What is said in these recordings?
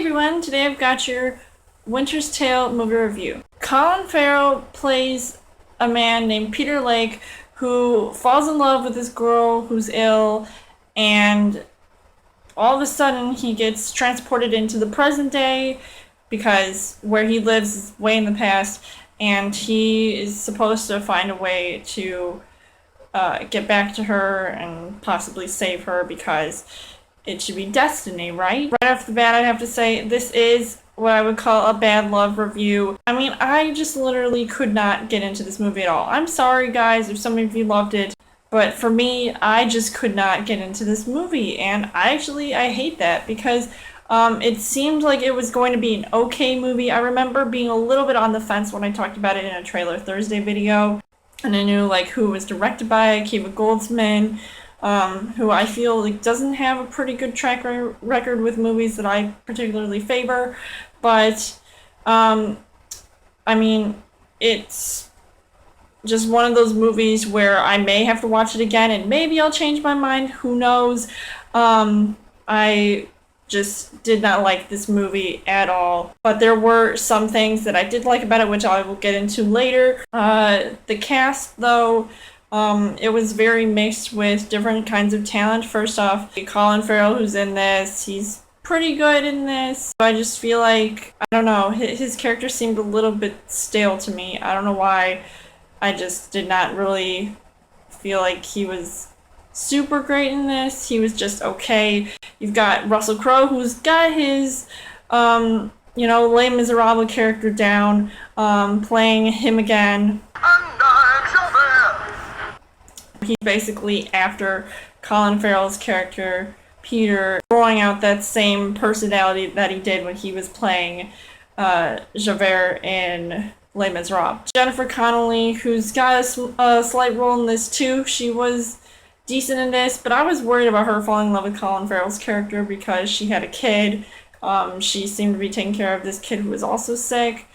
everyone, today I've got your Winter's Tale movie review. Colin Farrell plays a man named Peter Lake who falls in love with this girl who's ill, and all of a sudden he gets transported into the present day because where he lives is way in the past, and he is supposed to find a way to get back to her and possibly save her because it should be destiny, right? Right off the bat, I'd have to say this is what I would call a bad love review. I mean, I just literally could not get into this movie at all. I'm sorry, guys, if some of you loved it, but for me, I just could not get into this movie, and I hate that because it seemed like it was going to be an okay movie. I remember being a little bit on the fence when I talked about it in a Trailer Thursday video, and I knew like who it was directed by, Kiva Goldsman, who I feel like doesn't have a pretty good track record with movies that I particularly favor, but I mean, it's just one of those movies where I may have to watch it again and maybe I'll change my mind, who knows. I just did not like this movie at all, but there were some things that I did like about it, which I will get into later. The cast, though, it was very mixed with different kinds of talent. First off, Colin Farrell, who's in this, he's pretty good in this. I just feel like, I don't know, his character seemed a little bit stale to me. I don't know why. I just did not really feel like he was super great in this. He was just okay. You've got Russell Crowe, who's got his, Les Miserables character down, playing him again. He's basically after Colin Farrell's character, Peter, throwing out that same personality that he did when he was playing Javert in Les Miserables. Jennifer Connelly, who's got a slight role in this too, she was decent in this, but I was worried about her falling in love with Colin Farrell's character because she had a kid. She seemed to be taking care of this kid who was also sick.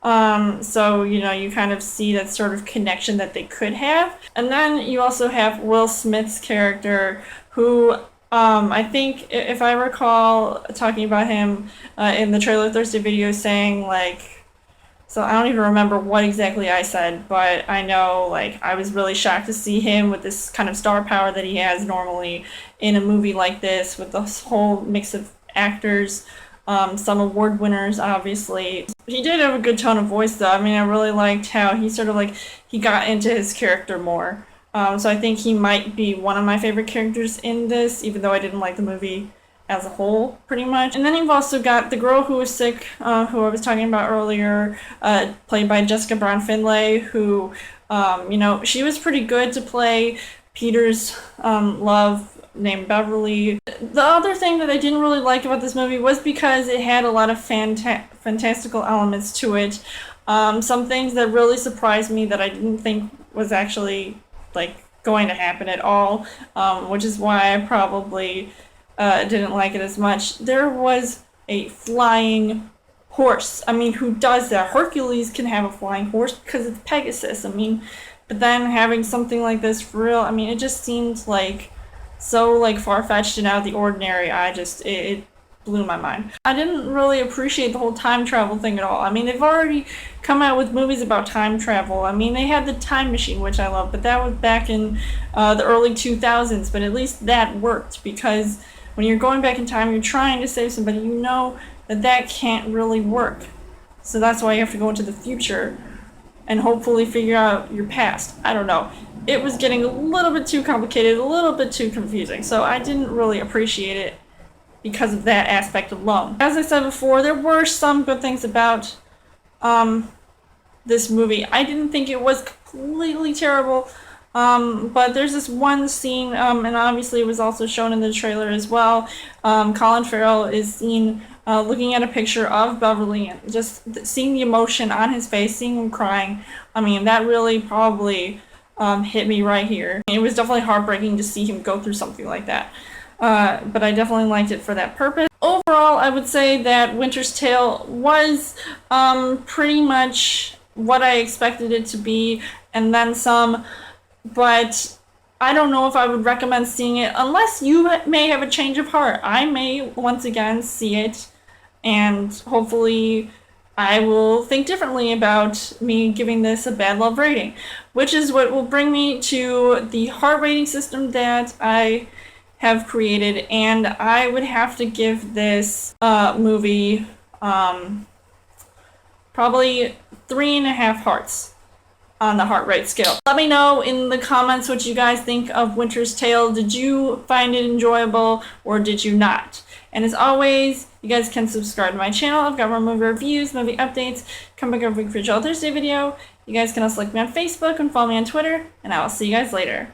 So, you kind of see that sort of connection that they could have. And then you also have Will Smith's character, who I think, if I recall talking about him in the Trailer Thursday video, saying, so I don't even remember what exactly I said, but I know, I was really shocked to see him with this kind of star power that he has normally in a movie like this, with this whole mix of actors, some award winners, obviously. He did have a good tone of voice, though. I mean, I really liked how he sort of, he got into his character more. So I think he might be one of my favorite characters in this, even though I didn't like the movie as a whole, pretty much. And then you've also got the girl who was sick, who I was talking about earlier, played by Jessica Brown Findlay, who, she was pretty good to play Peter's love named Beverly. The other thing that I didn't really like about this movie was because it had a lot of fantastical elements to it. Some things that really surprised me that I didn't think was actually, going to happen at all, which is why I probably didn't like it as much. There was a flying horse. I mean, who does that? Hercules can have a flying horse because it's Pegasus. I mean, but then having something like this for real, I mean, it just seemed so far-fetched and out of the ordinary. It blew my mind. I didn't really appreciate the whole time travel thing at all. I mean, they've already come out with movies about time travel. I mean, they had The Time Machine, which I love, but that was back in the early 2000s, but at least that worked because when you're going back in time, you're trying to save somebody, you know that can't really work. So that's why you have to go into the future and hopefully figure out your past. I don't know. It was getting a little bit too complicated, a little bit too confusing, so I didn't really appreciate it because of that aspect alone. As I said before, there were some good things about this movie. I didn't think it was completely terrible, but there's this one scene, and obviously it was also shown in the trailer as well. Colin Farrell is seen looking at a picture of Beverly and just seeing the emotion on his face, seeing him crying. I mean, that really probably hit me right here. It was definitely heartbreaking to see him go through something like that. But I definitely liked it for that purpose. Overall, I would say that Winter's Tale was pretty much what I expected it to be, and then some, but I don't know if I would recommend seeing it unless you may have a change of heart. I may once again see it and hopefully I will think differently about me giving this a bad love rating, which is what will bring me to the heart rating system that I have created, and I would have to give this movie probably 3.5 hearts on the heart rate scale. Let me know in the comments what you guys think of Winter's Tale. Did you find it enjoyable or did you not? And as always, you guys can subscribe to my channel. I've got more movie reviews, movie updates, come back every week for a Thursday video. You guys can also like me on Facebook and follow me on Twitter, and I will see you guys later.